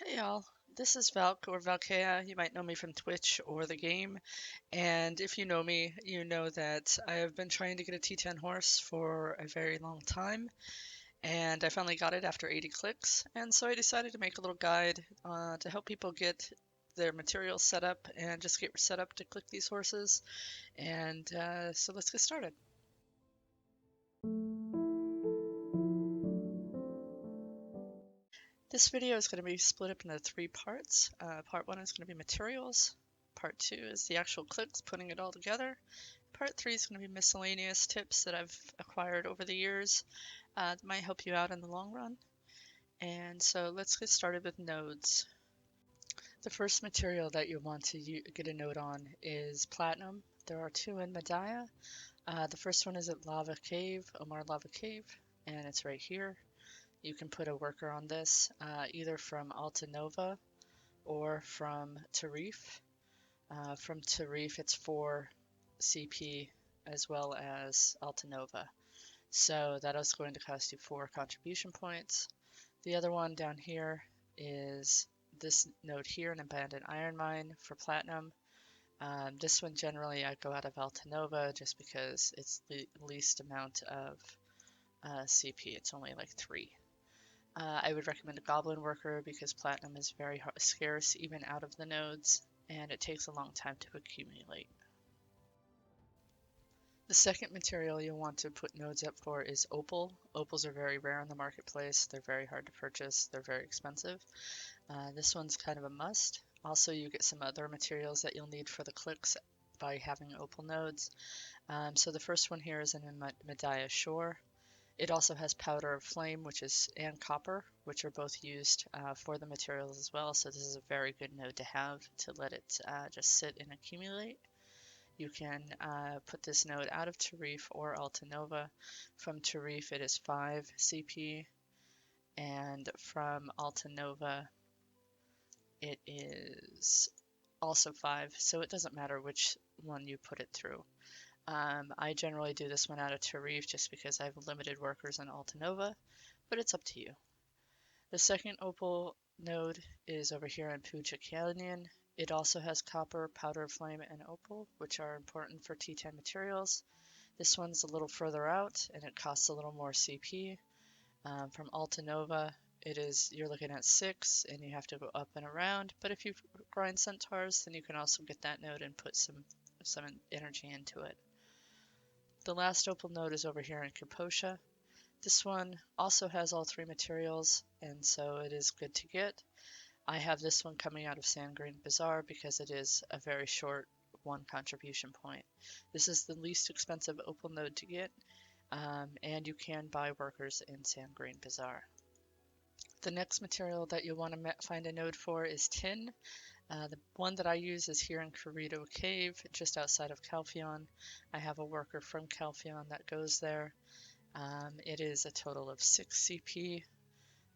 Hey y'all, this is Valk or Valkea. You might know me from Twitch or the game. And if you know me, you know that I have been trying to get a T10 horse for a very long time. And I finally got it after 80 clicks. And so I decided to make a little guide to help people get their materials set up and just get set up to click these horses. And so let's get started. This video is going to be split up into three parts. Part one is going to be materials. Part two is the actual clicks, putting it all together. Part three is going to be miscellaneous tips that I've acquired over the years that might help you out in the long run. And so let's get started with nodes. The first material that you want to get a node on is platinum. There are two in Medaya. The first one is at Lava Cave, Omar Lava Cave, and it's right here. You can put a worker on this either from Altanova or from Tarif. From Tarif, it's 4 CP as well as Altanova. So that is going to cost you 4 contribution points. The other one down here is this node here, an abandoned iron mine for platinum. This one generally I go out of Altanova just because it's the least amount of CP. It's only like 3. I would recommend a Goblin Worker because Platinum is very scarce even out of the nodes, and it takes a long time to accumulate. The second material you'll want to put nodes up for is Opal. Opals are very rare in the marketplace, they're very hard to purchase, they're very expensive. This one's kind of a must. Also, you get some other materials that you'll need for the clicks by having Opal nodes. So the first one here is in Medaya Shore. It also has powder of flame, and copper, which are both used for the materials as well. So this is a very good node to have to let it just sit and accumulate. You can put this node out of Tarif or Altanova. From Tarif, it is 5 CP, and from Altanova, it is also 5. So it doesn't matter which one you put it through. I generally do this one out of Tarif just because I have limited workers in Altanova, but it's up to you. The second opal node is over here in Puja Canyon. It also has copper, powder flame, and opal, which are important for T10 materials. This one's a little further out, and it costs a little more CP. From Altanova, you're looking at 6, and you have to go up and around. But if you grind centaurs, then you can also get that node and put some energy into it. The last opal node is over here in Kaposha. This one also has all 3 materials, and so it is good to get. I have this one coming out of Sandgreen Bazaar because it is a very short 1 contribution point. This is the least expensive opal node to get, and you can buy workers in Sandgreen Bazaar. The next material that you'll want to find a node for is tin. The one that I use is here in Corrido Cave, just outside of Calpheon. I have a worker from Calpheon that goes there. It is a total of 6 CP,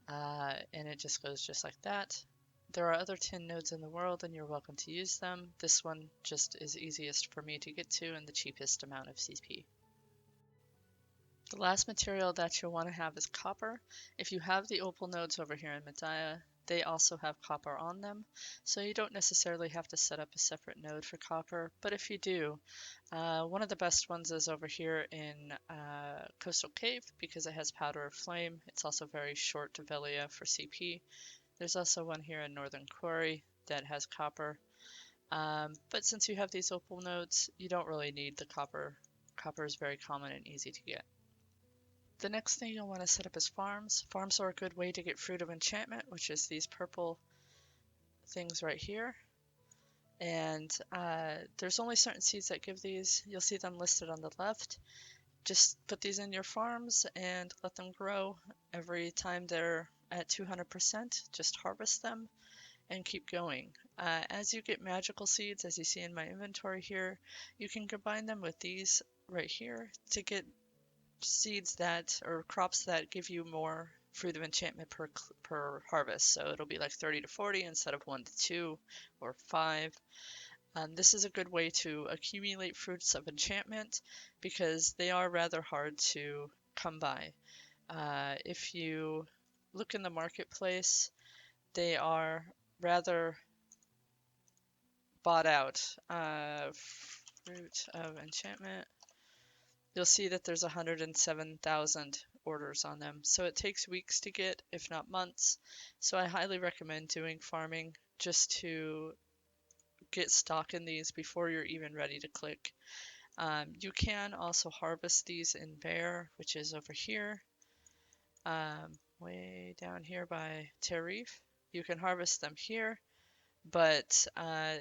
and it just goes just like that. There are other tin nodes in the world, and you're welcome to use them. This one just is easiest for me to get to and the cheapest amount of CP. The last material that you'll want to have is copper. If you have the opal nodes over here in Medaya, they also have copper on them, so you don't necessarily have to set up a separate node for copper, but if you do, one of the best ones is over here in Coastal Cave because it has powder of flame. It's also very short to Velia for CP. There's also one here in Northern Quarry that has copper, but since you have these opal nodes, you don't really need the copper. Copper is very common and easy to get. The next thing you'll want to set up is farms. Farms are a good way to get Fruit of Enchantment, which is these purple things right here. And there's only certain seeds that give these. You'll see them listed on the left. Just put these in your farms and let them grow. Every time they're at 200%, just harvest them and keep going. As you get magical seeds, as you see in my inventory here, you can combine them with these right here to get seeds or crops that give you more Fruit of Enchantment per harvest. So it'll be like 30 to 40 instead of 1 to 2 or 5. This is a good way to accumulate Fruits of Enchantment because they are rather hard to come by. If you look in the marketplace, they are rather bought out. Fruit of Enchantment. You'll see that there's 107,000 orders on them. So it takes weeks to get, if not months. So I highly recommend doing farming just to get stock in these before you're even ready to click. You can also harvest these in Bear, which is over here, way down here by Tarif. You can harvest them here, but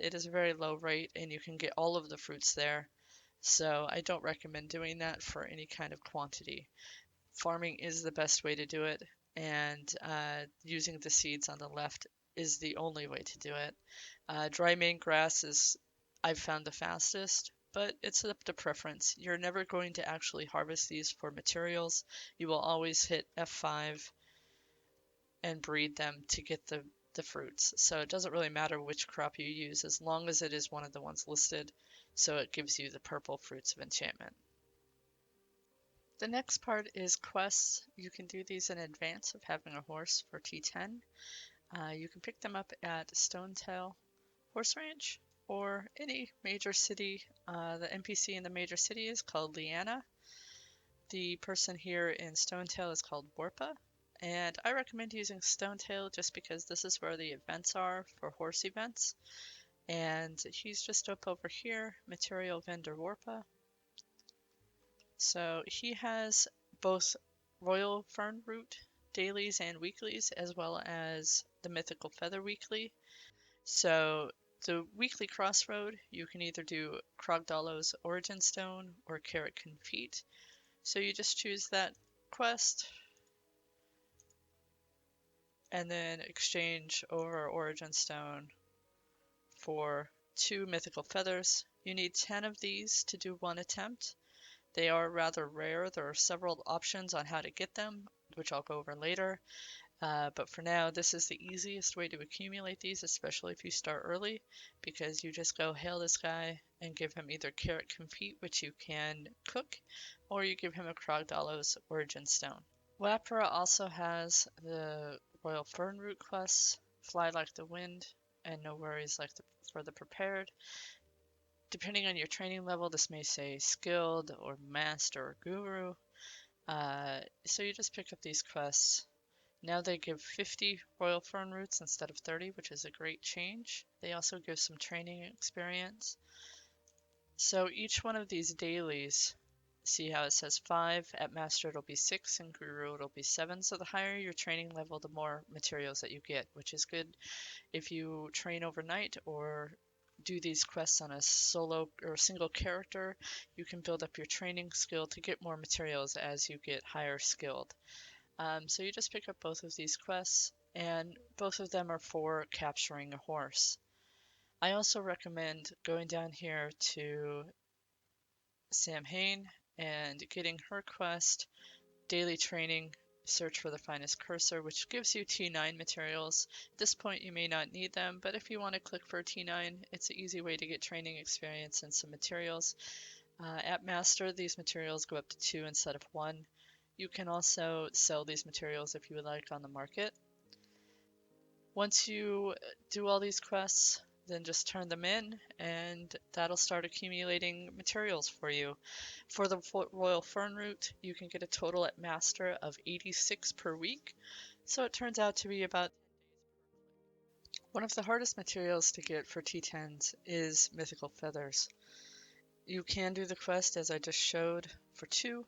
it is a very low rate and you can get all of the fruits there. So I don't recommend doing that for any kind of quantity. Farming is the best way to do it, and using the seeds on the left is the only way to do it. Dry main grass is, I've found, the fastest, but it's up to preference. You're never going to actually harvest these for materials. You will always hit F5 and breed them to get the fruits. So it doesn't really matter which crop you use as long as it is one of the ones listed, so it gives you the purple fruits of enchantment. The next part is quests. You can do these in advance of having a horse for T10. You can pick them up at Stonetail Horse Ranch or any major city. The NPC in the major city is called Leanna. The person here in Stonetail is called Warpa. And I recommend using Stonetail just because this is where the events are for horse events. And he's just up over here, Material Vendor Warpa. So he has both Royal Fern Root dailies and weeklies, as well as the Mythical Feather Weekly. So the weekly crossroad, you can either do Krogdalo's Origin Stone or Carrot Confit. So you just choose that quest and then exchange over Origin Stone for 2 Mythical Feathers. You need 10 of these to do one attempt. They are rather rare. There are several options on how to get them, which I'll go over later. But for now, this is the easiest way to accumulate these, especially if you start early, because you just go hail this guy and give him either Carrot Confit, which you can cook, or you give him a Krogdalo's Origin Stone. Wapra also has the Royal Fern Root quests, Fly Like the Wind, and No Worries for the Prepared. Depending on your training level, this may say Skilled or Master or Guru. So you just pick up these quests. Now they give 50 Royal Fern Roots instead of 30, which is a great change. They also give some training experience. So each one of these dailies, see how it says 5, at Master it'll be 6, and Guru it'll be 7. So the higher your training level, the more materials that you get, which is good if you train overnight or do these quests on a solo or single character. You can build up your training skill to get more materials as you get higher skilled. So you just pick up both of these quests, and both of them are for capturing a horse. I also recommend going down here to Samhain and getting her quest, Daily Training, Search for the Finest Cursor, which gives you T9 materials. At this point you may not need them, but if you want to click for T9, it's an easy way to get training experience and some materials. At Master, these materials go up to 2 instead of 1. You can also sell these materials if you would like on the market. Once you do all these quests, then just turn them in and that'll start accumulating materials for you. For the Royal Fern Root, you can get a total at Master of 86 per week, so it turns out to be about. One of the hardest materials to get for T10s is Mythical Feathers. You can do the quest as I just showed for 2.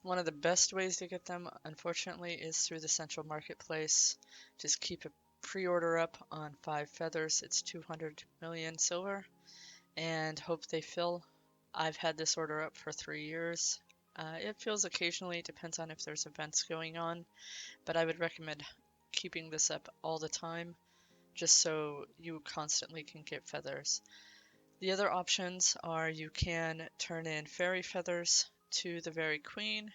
One of the best ways to get them, unfortunately, is through the central marketplace. Just keep a pre-order up on 5 feathers. It's 200 million silver, and hope they fill. I've had this order up for 3 years. It fills occasionally, it depends on if there's events going on, but I would recommend keeping this up all the time, just so you constantly can get feathers. The other options are you can turn in fairy feathers to the Fairy Queen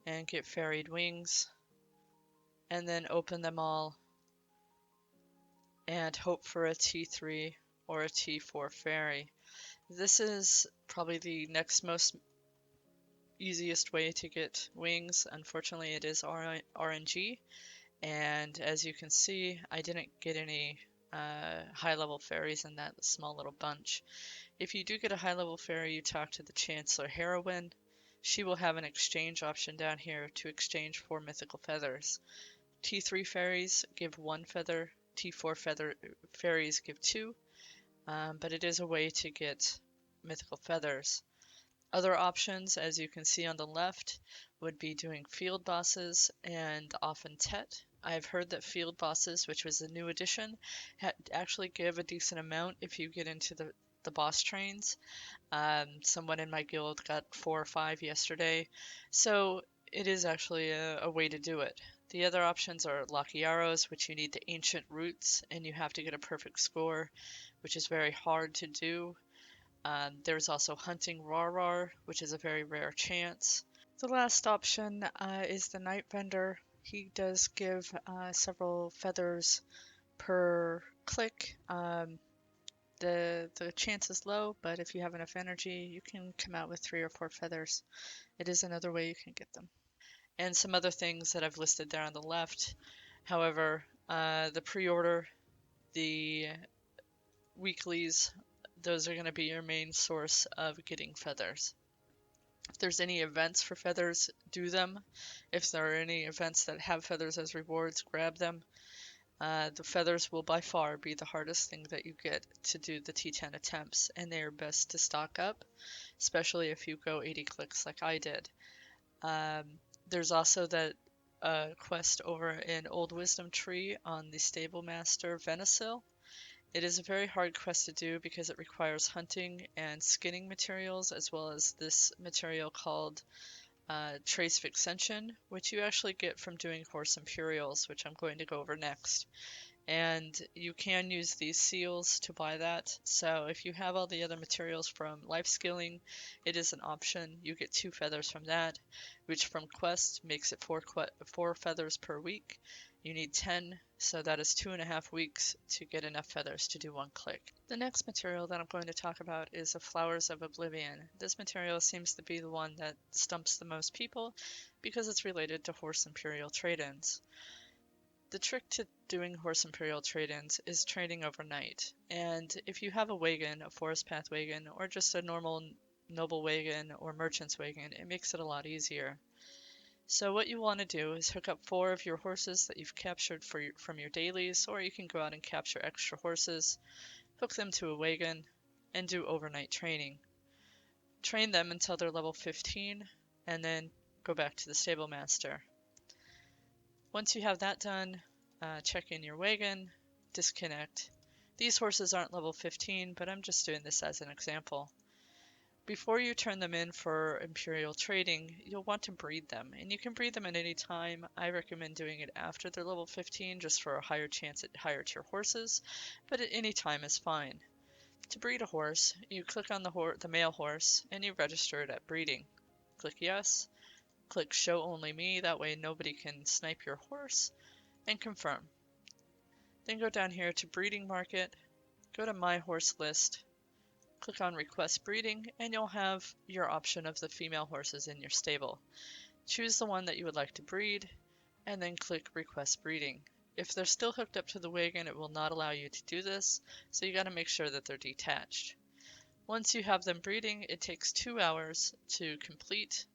and get fairied wings, and then open them all and hope for a T3 or a T4 fairy. This is probably the next most easiest way to get wings. Unfortunately, it is RNG, And as you can see, I didn't get any high-level fairies in that small little bunch. If you do get a high-level fairy, you talk to the Chancellor Heroine. She will have an exchange option down here to exchange 4 mythical feathers. T3 fairies give 1 feather, T4 fairies give 2, but it is a way to get mythical feathers. Other options, as you can see on the left, would be doing field bosses and often Tet. I've heard that field bosses, which was a new addition, actually give a decent amount if you get into the boss trains. Someone in my guild got 4 or 5 yesterday, so it is actually a way to do it. The other options are Lucky Arrows, which you need the ancient roots and you have to get a perfect score, which is very hard to do. There's also Hunting Rawrar, which is a very rare chance. The last option is the Night Vendor. He does give several feathers per click. The chance is low, but if you have enough energy, you can come out with 3 or 4 feathers. It is another way you can get them. And some other things that I've listed there on the left. However, the pre-order, the weeklies, those are going to be your main source of getting feathers. If there's any events for feathers, do them. If there are any events that have feathers as rewards, grab them. The feathers will by far be the hardest thing that you get to do the T10 attempts, and they are best to stock up, especially if you go 80 clicks like I did. There's also that quest over in Old Wisdom Tree on the Stable Master Venasil. It is a very hard quest to do because it requires hunting and skinning materials, as well as this material called Trace Vixension, which you actually get from doing Horse Imperials, which I'm going to go over next. And you can use these seals to buy that. So if you have all the other materials from life skilling, it is an option. You get 2 feathers from that, which from quest makes it 4 feathers per week. You need 10, so that is 2.5 weeks to get enough feathers to do 1 click. The next material that I'm going to talk about is the Flowers of Oblivion. This material seems to be the one that stumps the most people because it's related to Horse Imperial trade-ins. The trick to doing Horse Imperial trade-ins is trading overnight, and if you have a wagon, a Forest Path wagon, or just a normal noble wagon or merchant's wagon, it makes it a lot easier. So what you want to do is hook up 4 of your horses that you've captured from your dailies, or you can go out and capture extra horses, hook them to a wagon, and do overnight training. Train them until they're level 15, and then go back to the stable master. Once you have that done, check in your wagon, disconnect. These horses aren't level 15, but I'm just doing this as an example. Before you turn them in for Imperial trading, you'll want to breed them, and you can breed them at any time. I recommend doing it after they're level 15 just for a higher chance at higher tier horses, but at any time is fine. To breed a horse, you click on the male horse and you register it at breeding. Click yes, click show only me, that way nobody can snipe your horse, and confirm. Then go down here to breeding market, go to my horse list, click on request breeding, and you'll have your option of the female horses in your stable. Choose the one that you would like to breed, and then click request breeding. If they're still hooked up to the wagon, it will not allow you to do this, so you got to make sure that they're detached. Once you have them breeding, it takes 2 hours to complete.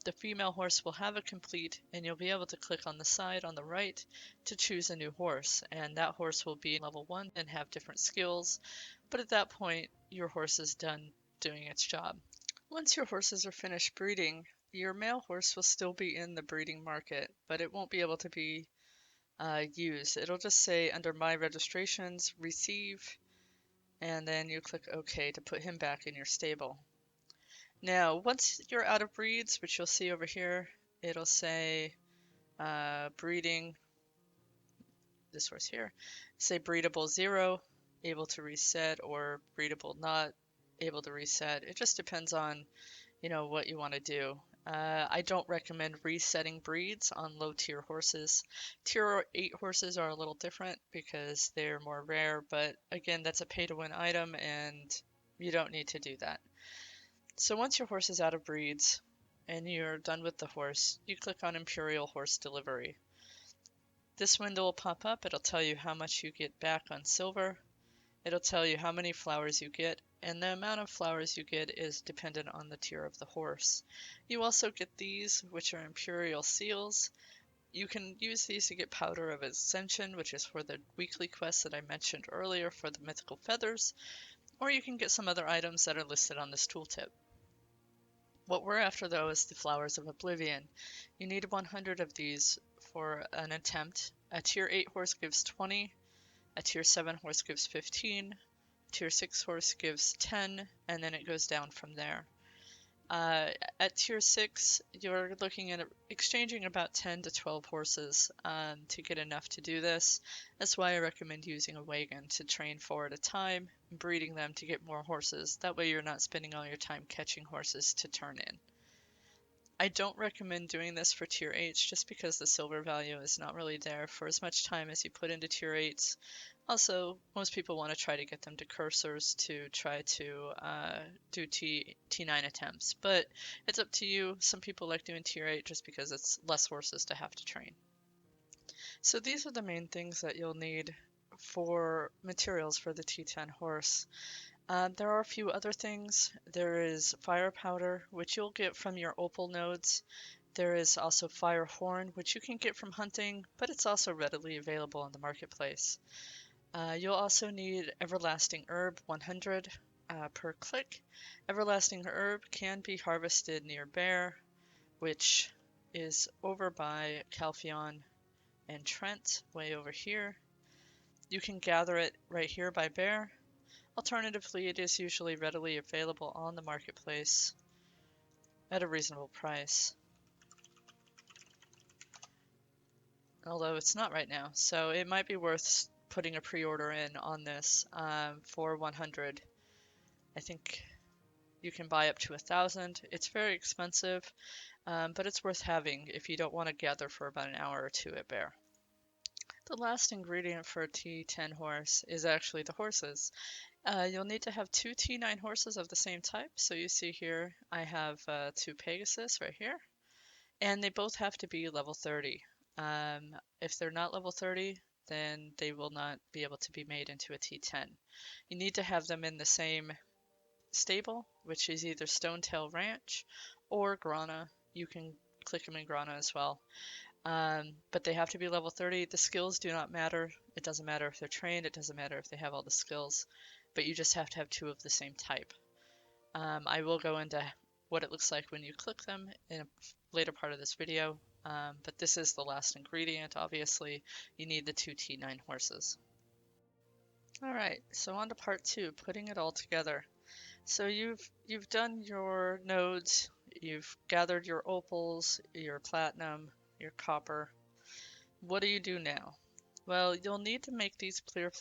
The female horse will have a complete, and you'll be able to click on the side on the right to choose a new horse, and that horse will be level 1 and have different skills, but at that point your horse is done doing its job. Once your horses are finished breeding, your male horse will still be in the breeding market, but it won't be able to be used. It'll just say under my registrations, receive, and then you click OK to put him back in your stable. Now, once you're out of breeds, which you'll see over here, it'll say breeding, this horse here, say breedable 0, able to reset, or breedable not, able to reset. It just depends on, what you want to do. I don't recommend resetting breeds on low tier horses. Tier 8 horses are a little different because they're more rare, but again, that's a pay to win item and you don't need to do that. So once your horse is out of breeds and you're done with the horse, you click on Imperial Horse Delivery. This window will pop up. It'll tell you how much you get back on silver. It'll tell you how many flowers you get, and the amount of flowers you get is dependent on the tier of the horse. You also get these, which are Imperial Seals. You can use these to get Powder of Ascension, which is for the weekly quest that I mentioned earlier for the mythical feathers, or you can get some other items that are listed on this tooltip. What we're after though is the Flowers of Oblivion. You need 100 of these for an attempt. A tier 8 horse gives 20, a tier 7 horse gives 15, tier 6 horse gives 10, and then it goes down from there. At tier 6, you're looking at exchanging about 10 to 12 horses to get enough to do this. That's why I recommend using a wagon to train 4 at a time, and breeding them to get more horses. That way you're not spending all your time catching horses to turn in. I don't recommend doing this for tier 8s just because the silver value is not really there for as much time as you put into tier 8s. Also, most people want to try to get them to cursors to try to do T9 attempts, but it's up to you. Some people like doing tier 8 just because it's less horses to have to train. So these are the main things that you'll need for materials for the T10 horse. There are a few other things. There is fire powder, which you'll get from your opal nodes. There is also fire horn, which you can get from hunting, but it's also readily available in the marketplace. You'll also need Everlasting Herb 100 per click. Everlasting Herb can be harvested near Bear, which is over by Calpheon and Trent, way over here. You can gather it right here by Bear. Alternatively, it is usually readily available on the marketplace at a reasonable price. Although it's not right now, so it might be worth putting a pre-order in on this for 100. I think you can buy up to 1,000. It's very expensive, but it's worth having if you don't want to gather for about an hour or two at Bear. The last ingredient for a T10 horse is actually the horses. You'll need to have 2 T9 horses of the same type. So you see here, I have 2 Pegasus right here, and they both have to be level 30. If they're not level 30, then they will not be able to be made into a T10. You need to have them in the same stable, which is either Stonetail Ranch or Grana. You can click them in Grana as well. But they have to be level 30. The skills do not matter. It doesn't matter if they're trained. It doesn't matter if they have all the skills. But you just have to have 2 of the same type. I will go into what it looks like when you click them in a later part of this video. But this is the last ingredient, obviously. You need the 2 T9 horses. Alright, so on to part 2, putting it all together. So you've done your nodes, you've gathered your opals, your platinum, your copper. What do you do now? Well, you'll need to make these clear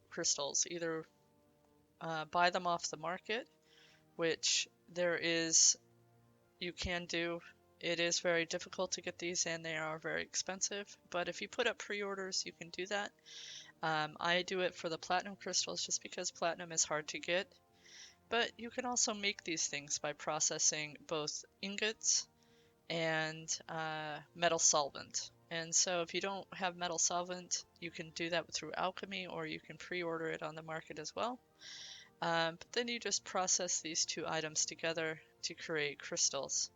crystals. Either buy them off the market, which you can do. It is very difficult to get these and they are very expensive, but if you put up pre-orders, you can do that. I do it for the platinum crystals just because platinum is hard to get, but you can also make these things by processing both ingots and metal solvent. And so if you don't have metal solvent, you can do that through alchemy, or you can pre-order it on the market as well. But then you just process these 2 items together to create crystals.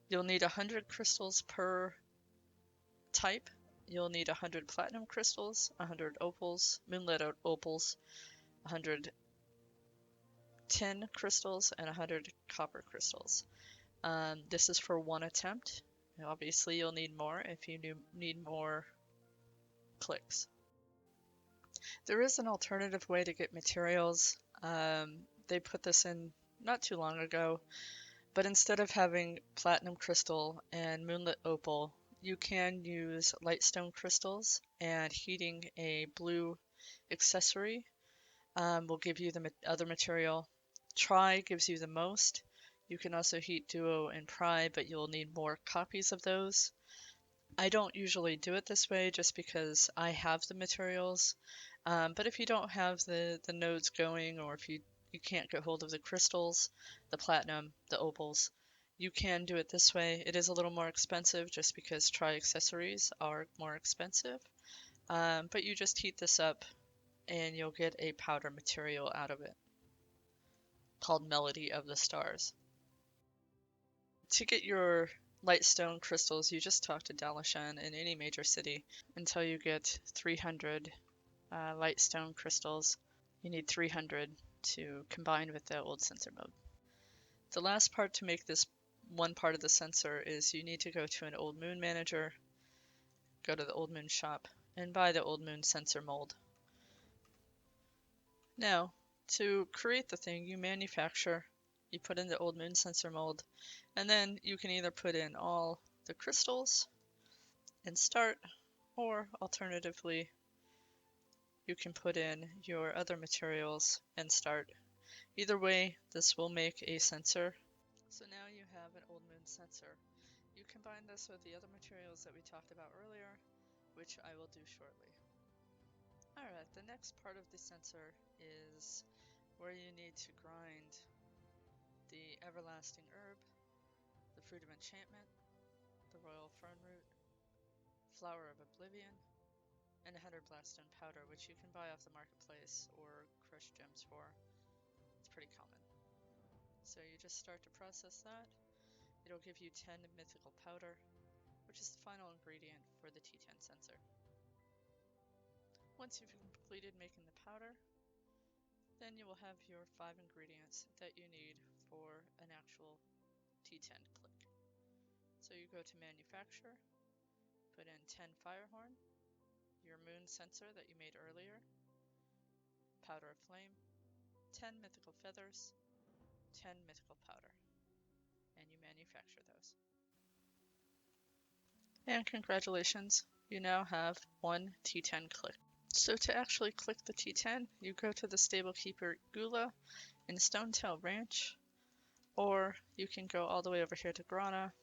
You'll need 100 crystals per type. You'll need 100 platinum crystals, 100 opals, moonlit opals, 100 tin crystals, and 100 copper crystals. This is for 1 attempt. Obviously, you'll need more if you need more clicks. There is an alternative way to get materials. They put this in not too long ago, but instead of having platinum crystal and moonlit opal, you can use lightstone crystals, and heating a blue accessory will give you the other material. Tri gives you the most. You can also heat duo and pry, but you'll need more copies of those. I don't usually do it this way just because I have the materials. But if you don't have the nodes going, or if you you can't get hold of the crystals, the platinum, the opals, you can do it this way. It is a little more expensive just because tri-accessories are more expensive, but you just heat this up and you'll get a powder material out of it called Melody of the Stars. To get your lightstone crystals, you just talk to Dalashan in any major city until you get 300 lightstone crystals. You need 300 to combine with the old sensor mode. The last part to make this one part of the sensor is you need to go to an Old Moon manager, go to the Old Moon shop, and buy the Old Moon sensor mold. Now, to create the thing, you manufacture, you put in the Old Moon sensor mold, and then you can either put in all the crystals and start, or alternatively, you can put in your other materials and start. Either way, this will make a sensor. So now you have an Old Moon sensor. You combine this with the other materials that we talked about earlier, which I will do shortly. Alright, the next part of the sensor is where you need to grind the Everlasting Herb, the Fruit of Enchantment, the Royal Fern Root, Flower of Oblivion, and 100 Blaststone Powder, which you can buy off the marketplace or crushed gems for. It's pretty common. So you just start to process that. It'll give you 10 mythical powder, which is the final ingredient for the T10 sensor. Once you've completed making the powder, then you will have your 5 ingredients that you need for an actual T10 click. So you go to manufacture, put in 10 Firehorn, your moon sensor that you made earlier, powder of flame, 10 mythical feathers, 10 mythical powder, and you manufacture those. And congratulations, you now have one T10 click. So to actually click the T10, you go to the stable keeper Gula in Stonetail Ranch, or you can go all the way over here to Grana,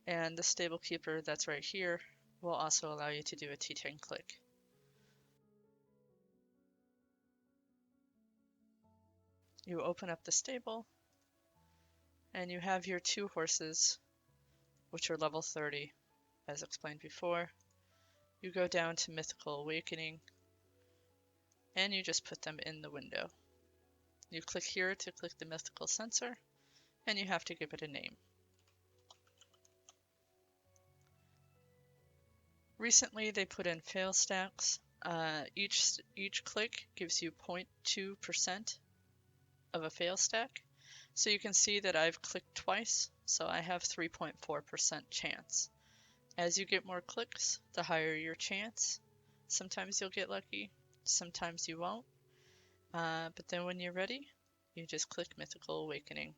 and the stable keeper that's right here will also allow you to do a T10 click. You open up the stable, and you have your 2 horses, which are level 30, as explained before. You go down to Mythical Awakening, and you just put them in the window. You click here to click the mythical sensor, and you have to give it a name. Recently, they put in fail stacks. Each click gives you 0.2% of a fail stack. So you can see that I've clicked twice, so I have 3.4% chance. As you get more clicks, the higher your chance. Sometimes you'll get lucky, sometimes you won't. But then when you're ready, you just click Mythical Awakening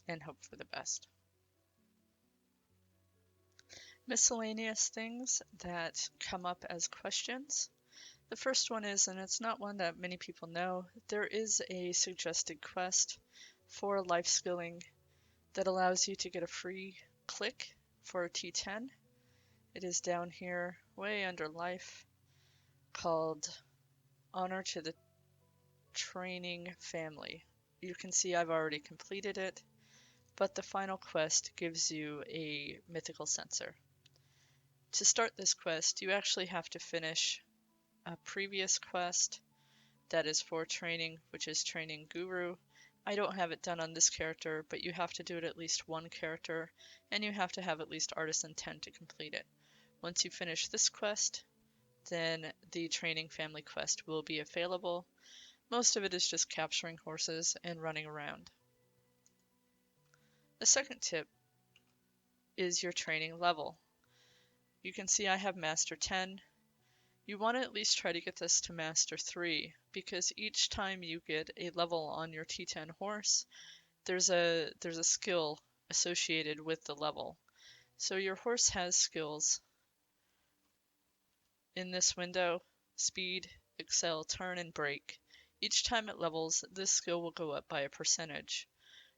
and hope for the best. Miscellaneous things that come up as questions. The first one is, and it's not one that many people know, there is a suggested quest for life skilling that allows you to get a free click for a T10. It is down here, way under life, called Honor to the Training Family. You can see I've already completed it, but the final quest gives you a mythical sensor. To start this quest, you actually have to finish a previous quest that is for training, which is training Guru. I don't have it done on this character, but you have to do it at least one character, and you have to have at least Artisan 10 to complete it. Once you finish this quest, then the training family quest will be available. Most of it is just capturing horses and running around. The second tip is your training level. You can see I have Master 10. You want to at least try to get this to Master 3, because each time you get a level on your T10 horse, there's a skill associated with the level. So your horse has skills in this window: speed, excel, turn, and break. Each time it levels, this skill will go up by a percentage.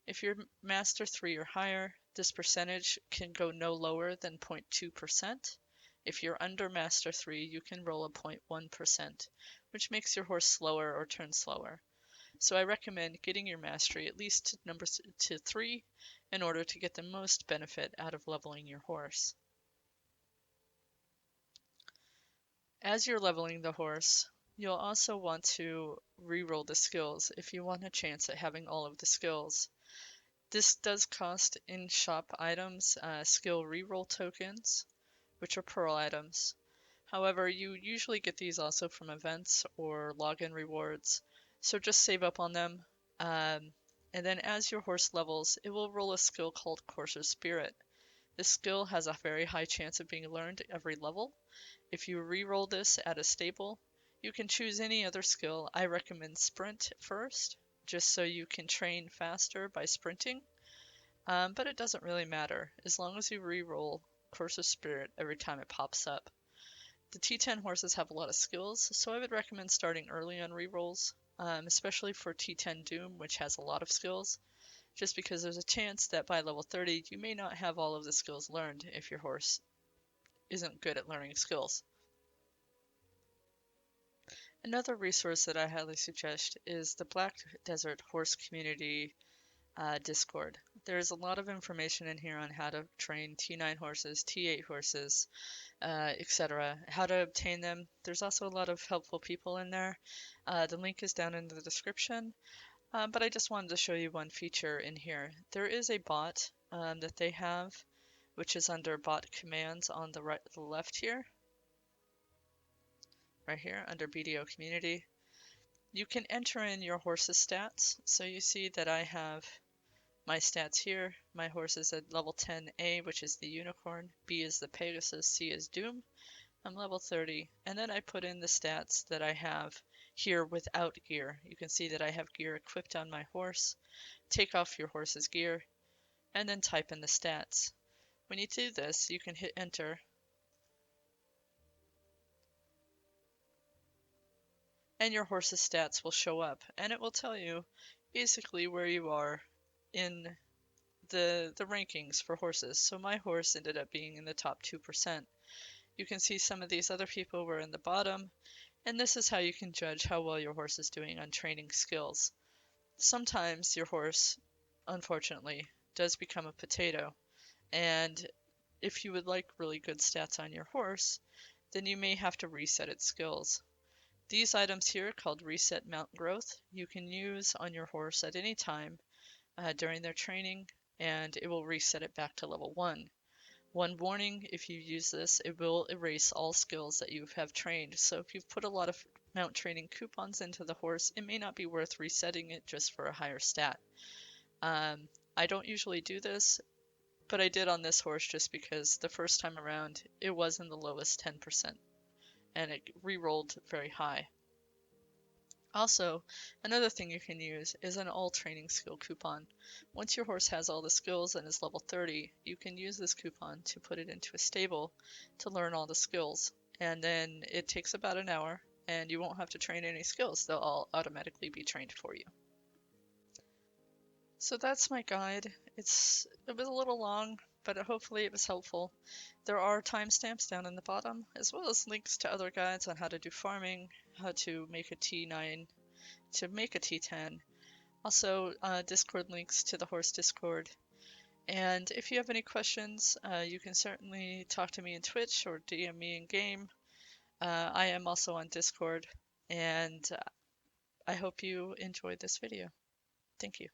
If you're Master 3 or higher, this percentage can go no lower than 0.2%. If you're under Master 3, you can roll a 0.1%, which makes your horse slower or turn slower. So I recommend getting your Mastery at least to 3 in order to get the most benefit out of leveling your horse. As you're leveling the horse, you'll also want to re-roll the skills if you want a chance at having all of the skills. This does cost in-shop items, skill reroll tokens, which are pearl items. However, you usually get these also from events or login rewards, so just save up on them. And then as your horse levels, it will roll a skill called Courser's Spirit. This skill has a very high chance of being learned every level. If you re-roll this at a stable, you can choose any other skill. I recommend Sprint first, just so you can train faster by sprinting. But it doesn't really matter, as long as you re-roll Courser's Spirit every time it pops up. The T10 horses have a lot of skills, so I would recommend starting early on rerolls, especially for T10 Doom, which has a lot of skills, just because there's a chance that by level 30 you may not have all of the skills learned if your horse isn't good at learning skills. Another resource that I highly suggest is the Black Desert Horse Community Discord. There's a lot of information in here on how to train T9 horses, T8 horses, etc., how to obtain them. There's also a lot of helpful people in there. The link is down in the description, but I just wanted to show you one feature in here. There is a bot that they have, which is under bot commands on the left here, right here under BDO community. You can enter in your horse's stats. So you see that I have my stats here. My horse is at level 10A, which is the Unicorn. B is the Pegasus. C is Doom. I'm level 30, and then I put in the stats that I have here without gear. You can see that I have gear equipped on my horse. Take off your horse's gear, and then type in the stats. When you do this, you can hit enter, and your horse's stats will show up, and it will tell you basically where you are in the rankings for horses. So my horse ended up being in the top 2%. You can see some of these other people were in the bottom, and this is how you can judge how well your horse is doing on training skills. Sometimes your horse, unfortunately, does become a potato, and if you would like really good stats on your horse, then you may have to reset its skills. These items here, called Reset Mount Growth, you can use on your horse at any time during their training, and it will reset it back to level 1. One warning, if you use this, it will erase all skills that you have trained. So if you've put a lot of mount training coupons into the horse, it may not be worth resetting it just for a higher stat. I don't usually do this, but I did on this horse just because the first time around it was in the lowest 10% and it re-rolled very high. Also, another thing you can use is an all training skill coupon. Once your horse has all the skills and is level 30, you can use this coupon to put it into a stable to learn all the skills. And then it takes about an hour and you won't have to train any skills. They'll all automatically be trained for you. So that's my guide. It was a little long, but hopefully it was helpful. There are timestamps down in the bottom, as well as links to other guides on how to do farming, how to make a T9, to make a T10. Also, Discord links to the horse Discord. And if you have any questions, you can certainly talk to me in Twitch or DM me in game. I am also on Discord, and I hope you enjoyed this video. Thank you.